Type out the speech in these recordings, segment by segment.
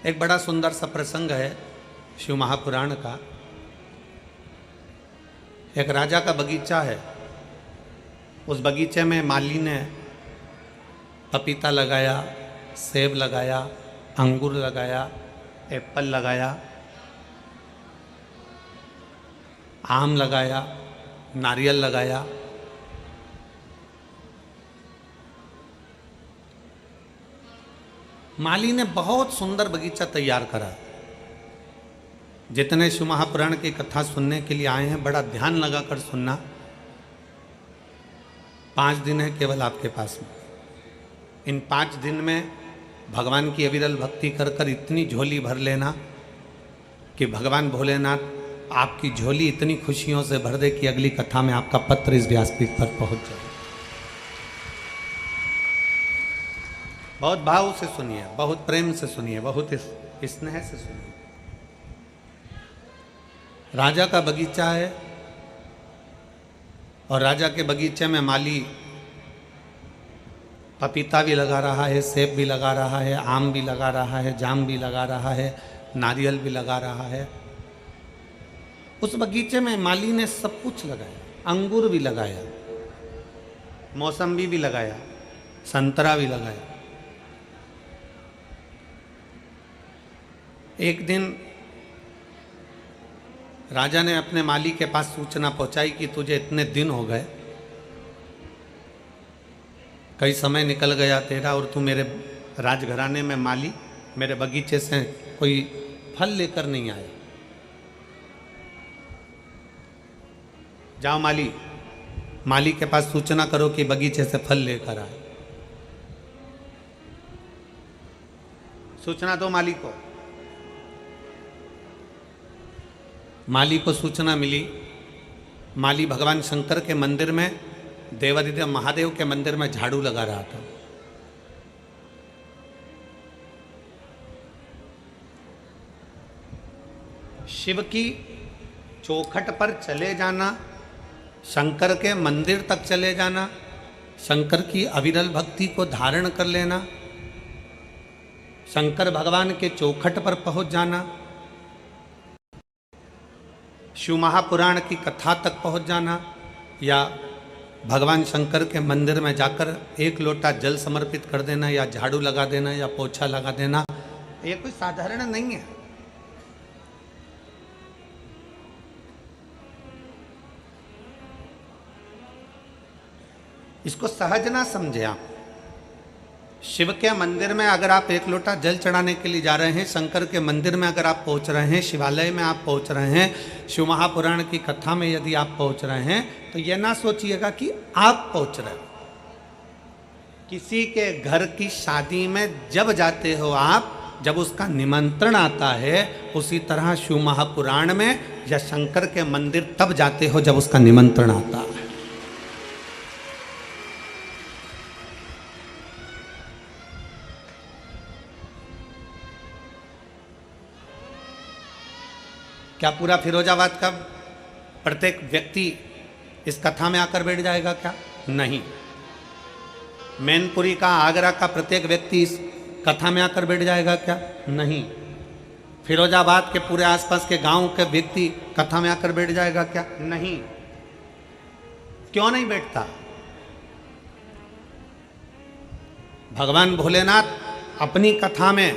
एक बड़ा सुंदर सा प्रसंग है शिव महापुराण का। एक राजा का बगीचा है। उस बगीचे में माली ने पपीता लगाया, सेब लगाया, अंगूर लगाया, एप्पल लगाया, आम लगाया, नारियल लगाया। माली ने बहुत सुंदर बगीचा तैयार करा। जितने शिव महापुराण की कथा सुनने के लिए आए हैं, बड़ा ध्यान लगाकर सुनना। 5 दिन है केवल आपके पास में। इन 5 दिन में भगवान की अविरल भक्ति कर कर इतनी झोली भर लेना कि भगवान भोलेनाथ आपकी झोली इतनी खुशियों से भर दे कि अगली कथा में आपका पत्र इस व्यासपीठ पर पहुंच जाए। बहुत भाव से सुनिए, बहुत प्रेम से सुनिए, बहुत स्नेह से सुनिए। राजा का बगीचा है और राजा के बगीचे में माली पपीता भी लगा रहा है, सेब भी लगा रहा है, आम भी लगा रहा है, जाम भी लगा रहा है, नारियल भी लगा रहा है। उस बगीचे में माली ने सब कुछ लगाया। अंगूर भी लगाया, मौसम्बी भी लगाया, संतरा भी लगाया। एक दिन राजा ने अपने माली के पास सूचना पहुंचाई कि तुझे इतने दिन हो गए, कई समय निकल गया तेरा और तू मेरे राजघराने में माली मेरे बगीचे से कोई फल लेकर नहीं आया। जाओ माली के पास सूचना करो कि बगीचे से फल लेकर आए। सूचना दो माली को। माली को सूचना मिली। माली भगवान शंकर के मंदिर में, देवादिदेव महादेव के मंदिर में झाड़ू लगा रहा था। शिव की चौखट पर चले जाना, शंकर के मंदिर तक चले जाना, शंकर की अविरल भक्ति को धारण कर लेना, शंकर भगवान के चौखट पर पहुंच जाना, शिव महापुराण की कथा तक पहुंच जाना, या भगवान शंकर के मंदिर में जाकर 1 लोटा जल समर्पित कर देना, या झाड़ू लगा देना, या पोछा लगा देना, ये कोई साधारण नहीं है। इसको सहज ना समझे आप। शिव के मंदिर में अगर आप 1 लोटा जल चढ़ाने के लिए जा रहे हैं, शंकर के मंदिर में अगर आप पहुंच रहे हैं, शिवालय में आप पहुंच रहे हैं, शिव महापुराण की कथा में यदि आप पहुंच रहे हैं, तो यह ना सोचिएगा कि आप पहुंच रहे हैं। किसी के घर की शादी में जब जाते हो आप, जब उसका निमंत्रण आता है, उसी तरह शिव महापुराण में या शंकर के मंदिर तब जाते हो जब उसका निमंत्रण आता है। क्या पूरा फिरोजाबाद का प्रत्येक व्यक्ति इस कथा में आकर बैठ जाएगा? क्या नहीं। मैनपुरी का, आगरा का प्रत्येक व्यक्ति इस कथा में आकर बैठ जाएगा? क्या नहीं। फिरोजाबाद के पूरे आसपास के गांव के व्यक्ति कथा में आकर बैठ जाएगा? क्या नहीं। क्यों नहीं बैठता? भगवान भोलेनाथ अपनी कथा में,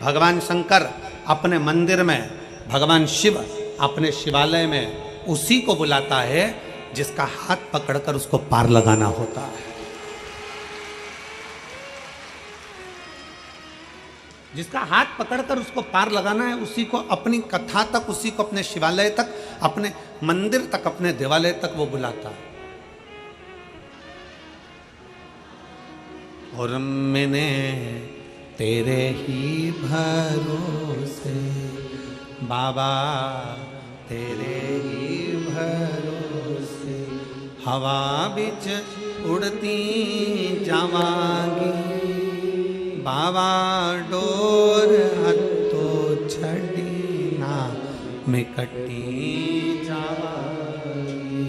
भगवान शंकर अपने मंदिर में, भगवान शिव अपने शिवालय में उसी को बुलाता है जिसका हाथ पकड़कर उसको पार लगाना होता है। जिसका हाथ पकड़कर उसको पार लगाना है, उसी को अपनी कथा तक, उसी को अपने शिवालय तक, अपने मंदिर तक, अपने देवालय तक वो बुलाता है। और मैंने तेरे ही भरोसे बाबा, तेरे ही भरोसे हवा बिच उड़ती जावांगी, बाबा डोर हत्तो छड़ी ना मैं कटी जावांगी,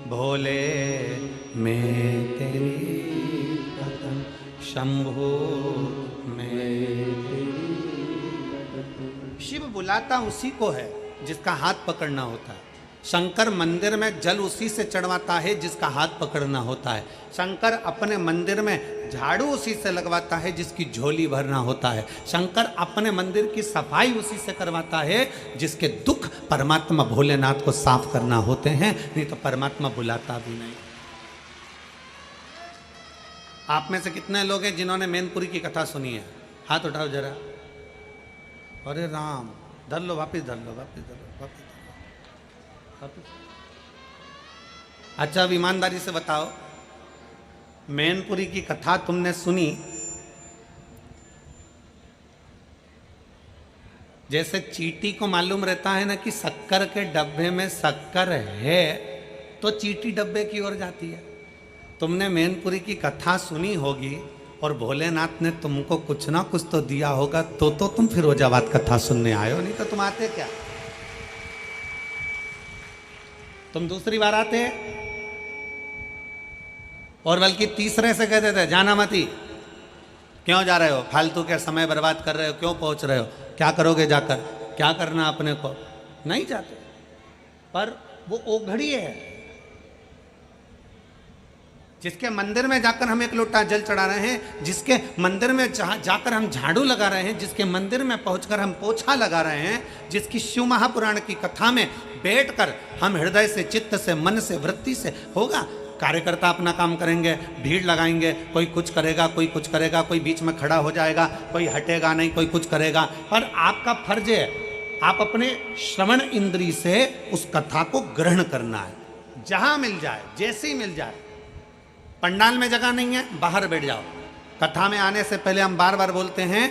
भोले मैं तेरी कदम, शंभो मैं तेरी शिव बुलाता उसी को है जिसका हाथ पकड़ना होता है। शंकर मंदिर में जल उसी से चढ़वाता है जिसका हाथ पकड़ना होता है। शंकर अपने मंदिर में झाड़ू उसी से लगवाता है जिसकी झोली भरना होता है। शंकर अपने मंदिर की सफाई उसी से करवाता है जिसके दुख परमात्मा भोलेनाथ को साफ करना होते हैं, नहीं तो परमात्मा बुलाता भी नहीं। आप में से कितने लोग हैं जिन्होंने मैनपुरी की कथा सुनी है? हाथ उठाओ जरा। अरे राम, धर लो, वापिस धर लो, वापिस धर लो, वापिस। अच्छा, अब ईमानदारी से बताओ, मैनपुरी की कथा तुमने सुनी? जैसे चींटी को मालूम रहता है ना कि शक्कर के डब्बे में शक्कर है, तो चींटी डब्बे की ओर जाती है। तुमने मैनपुरी की कथा सुनी होगी और भोलेनाथ ने तुमको कुछ ना कुछ तो दिया होगा, तो तुम फिरोजाबाद कथा सुनने आए हो, नहीं तो तुम आते क्या? तुम दूसरी बार आते और बल्कि तीसरे से कहते थे जाना मती, क्यों जा रहे हो, फालतू के समय बर्बाद कर रहे हो, क्यों पहुंच रहे हो, क्या करोगे जाकर, क्या करना अपने को, नहीं जाते। पर वो ओघड़ी है जिसके मंदिर में जाकर हम एक लोटा जल चढ़ा रहे हैं, जिसके मंदिर में जाकर हम झाड़ू लगा रहे हैं, जिसके मंदिर में पहुंचकर हम पोछा लगा रहे हैं, जिसकी शिव महापुराण की कथा में बैठकर हम हृदय से, चित्त से, मन से, वृत्ति से होगा। कार्यकर्ता अपना काम करेंगे, भीड़ लगाएंगे, कोई कुछ करेगा, कोई कुछ करेगा, कोई बीच में खड़ा हो जाएगा, कोई हटेगा नहीं, कोई कुछ करेगा। पर आपका फर्ज है, आप अपने श्रवण इंद्री से उस कथा को ग्रहण करना है। जहां मिल जाए, जैसे ही मिल जाए। पंडाल में जगह नहीं है, बाहर बैठ जाओ। कथा में आने से पहले हम बार बार बोलते हैं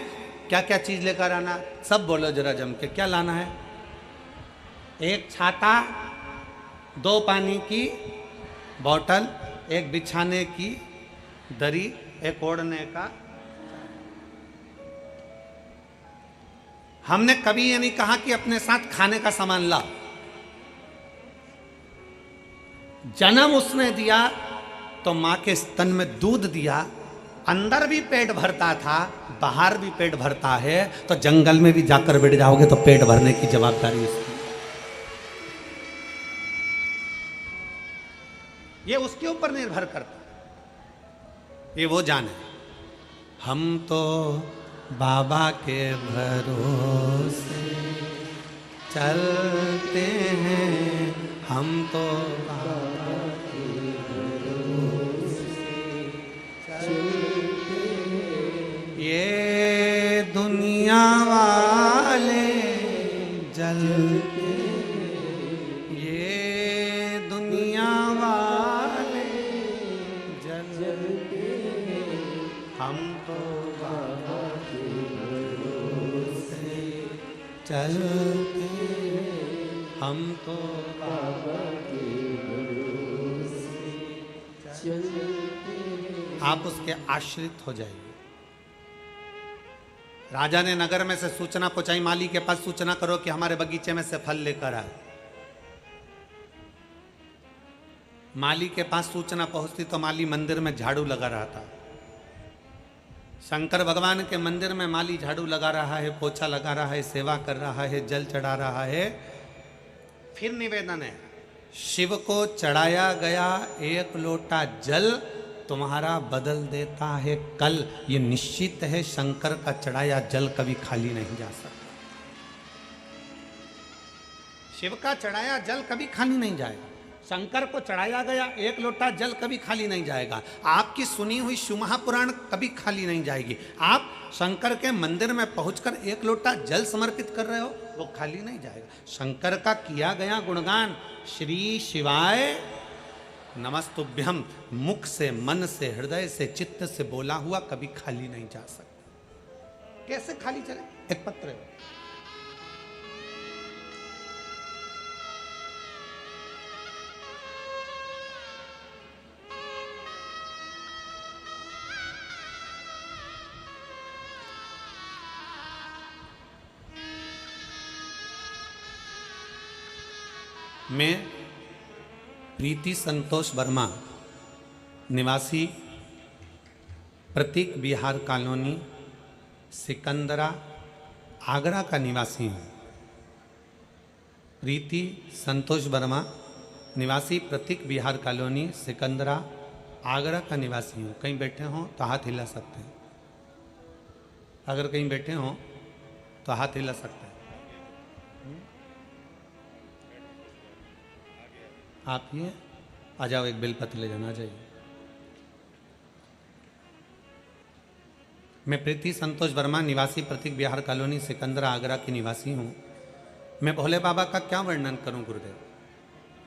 क्या क्या चीज लेकर आना, सब बोलो जरा जम के, क्या लाना है? एक छाता, 2 पानी की बोतल, एक बिछाने की दरी, एक ओढ़ने का। हमने कभी ये नहीं कहा कि अपने साथ खाने का सामान ला। जन्म उसने दिया तो मां के स्तन में दूध दिया, अंदर भी पेट भरता था, बाहर भी पेट भरता है, तो जंगल में भी जाकर बैठ जाओगे तो पेट भरने की जवाबदारी उसकी। ये उसके ऊपर निर्भर करता, ये वो जाने। हम तो बाबा के भरोसे चलते हैं, हम तो बाबा के भरोसे चलते हैं। ये दुनिया वाले जलते, ये दुनिया वाले जलते, हम तो बाबा के भरोसे चलते, हम तो बाबा के भरोसे चलते। आप उसके आश्रित हो जाइए। राजा ने नगर में से सूचना पहुंचाई, माली के पास सूचना करो कि हमारे बगीचे में से फल लेकर आए। माली के पास सूचना पहुंचती तो माली मंदिर में झाड़ू लगा रहा था। शंकर भगवान के मंदिर में माली झाड़ू लगा रहा है, पोछा लगा रहा है, सेवा कर रहा है, जल चढ़ा रहा है। फिर निवेदन है, शिव को चढ़ाया गया 1 लोटा जल तुम्हारा बदल देता है कल। ये निश्चित है, शंकर का चढ़ाया जल कभी खाली नहीं जा सकता। शिव का चढ़ाया जल कभी खाली नहीं जाएगा। शंकर को चढ़ाया गया 1 लोटा जल कभी खाली नहीं जाएगा। आपकी सुनी हुई शिव महापुराण कभी खाली नहीं जाएगी। आप शंकर के मंदिर में पहुंचकर 1 लोटा जल समर्पित कर रहे हो, वो खाली नहीं जाएगा। शंकर का किया गया गुणगान, श्री शिवाय नमस्तुभ्यम, मुख से, मन से, हृदय से, चित्त से बोला हुआ कभी खाली नहीं जा सकता। कैसे खाली चले? एक पत्र है। मैं प्रीति संतोष वर्मा, निवासी प्रतीक बिहार कॉलोनी, सिकंदरा, आगरा का निवासी हूँ। प्रीति संतोष वर्मा, निवासी प्रतीक विहार कॉलोनी सिकंदरा, आगरा का निवासी हूँ। कहीं बैठे हों तो हाथ हिला सकते हैं। अगर कहीं बैठे हों तो हाथ हिला सकते हैं। आप ये आ जाओ, एक बेलपत्र ले जाना चाहिए। मैं प्रीति संतोष वर्मा, निवासी प्रतीक विहार कॉलोनी सिकंदरा, आगरा की निवासी हूँ। मैं भोले बाबा का क्या वर्णन करूं गुरुदेव,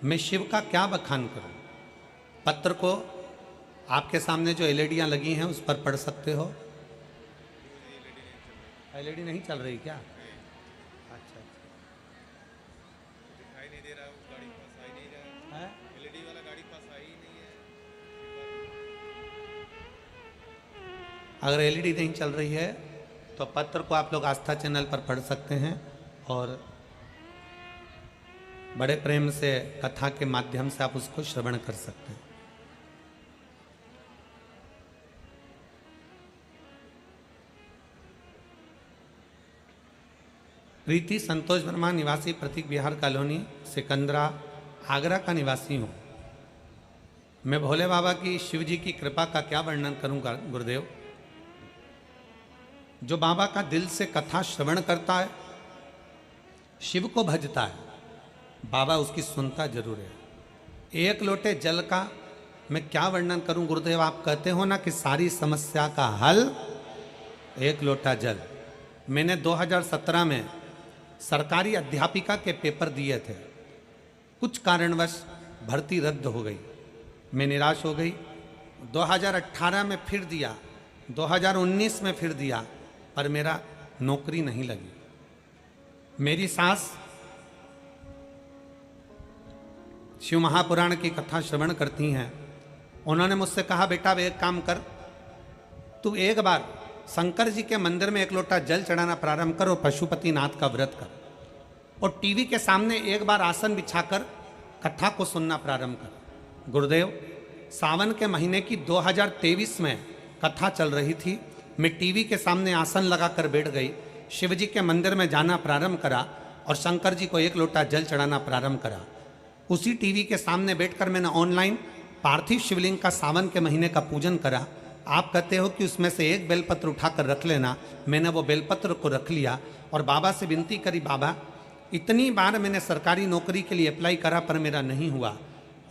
मैं शिव का क्या बखान करूं। पत्र को आपके सामने जो एलईडियां लगी हैं उस पर पढ़ सकते हो। एलईडी नहीं चल रही क्या? अच्छा, दिखाई नहीं दे रहा, वो गाड़ी पास आ ही नहीं रहा है। एलईडी वाला गाड़ी पास आ ही नहीं है। अगर एलईडी नहीं चल रही है तो पत्र को आप लोग आस्था चैनल पर पढ़ सकते हैं और बड़े प्रेम से कथा के माध्यम से आप उसको श्रवण कर सकते हैं। प्रीति संतोष वर्मा, निवासी प्रतीक विहार कॉलोनी सिकंदरा, आगरा का निवासी हूँ। मैं भोले बाबा की, शिव जी की कृपा का क्या वर्णन करूँगा गुरुदेव। जो बाबा का दिल से कथा श्रवण करता है, शिव को भजता है, बाबा उसकी सुनता जरूर है। एक लोटे जल का मैं क्या वर्णन करूं गुरुदेव। आप कहते हो ना कि सारी समस्या का हल एक लोटा जल। मैंने 2017 में सरकारी अध्यापिका के पेपर दिए थे। कुछ कारणवश भर्ती रद्द हो गई, मैं निराश हो गई। 2018 में फिर दिया, 2019 में फिर दिया, पर मेरा नौकरी नहीं लगी। मेरी सास शिव महापुराण की कथा श्रवण करती हैं। उन्होंने मुझसे कहा, बेटा अब एक काम कर, तू एक बार शंकर जी के मंदिर में एक लोटा जल चढ़ाना प्रारंभ कर और पशुपतिनाथ का व्रत कर, और टीवी के सामने एक बार आसन बिछाकर कथा को सुनना प्रारंभ कर। गुरुदेव, सावन के महीने की 2023 में कथा चल रही थी। मैं टीवी के सामने आसन लगाकर बैठ गई, शिव जी के मंदिर में जाना प्रारंभ करा और शंकर जी को एक लोटा जल चढ़ाना प्रारंभ करा। उसी टीवी के सामने बैठकर मैंने ऑनलाइन पार्थिव शिवलिंग का सावन के महीने का पूजन करा। आप कहते हो कि उसमें से एक बेलपत्र उठाकर रख लेना। मैंने वो बेलपत्र को रख लिया और बाबा से विनती करी, बाबा इतनी बार मैंने सरकारी नौकरी के लिए अप्लाई करा पर मेरा नहीं हुआ।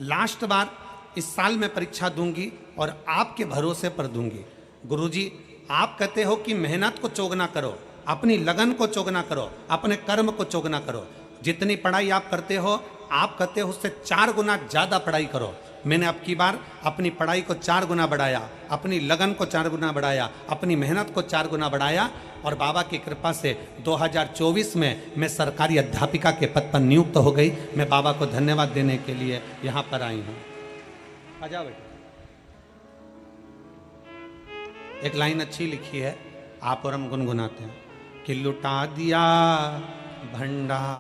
लास्ट बार इस साल मैं परीक्षा दूंगी और आपके भरोसे पर दूंगी। गुरुजी, आप कहते हो कि मेहनत को चोगना करो, अपनी लगन को चोगना करो, अपने कर्म को चोगना करो। जितनी पढ़ाई आप करते हो, आप कहते हो उससे 4 गुना ज़्यादा पढ़ाई करो। मैंने अब की बार अपनी पढ़ाई को 4 गुना बढ़ाया, अपनी लगन को 4 गुना बढ़ाया, अपनी मेहनत को 4 गुना बढ़ाया और बाबा की कृपा से 2024 में मैं सरकारी अध्यापिका के पद पर नियुक्त हो गई। मैं बाबा को धन्यवाद देने के लिए यहाँ पर आई हूँ। आ जाओ बेटा। एक लाइन अच्छी लिखी है, आप और हम गुनगुनाते हैं कि लुटा दिया भंडार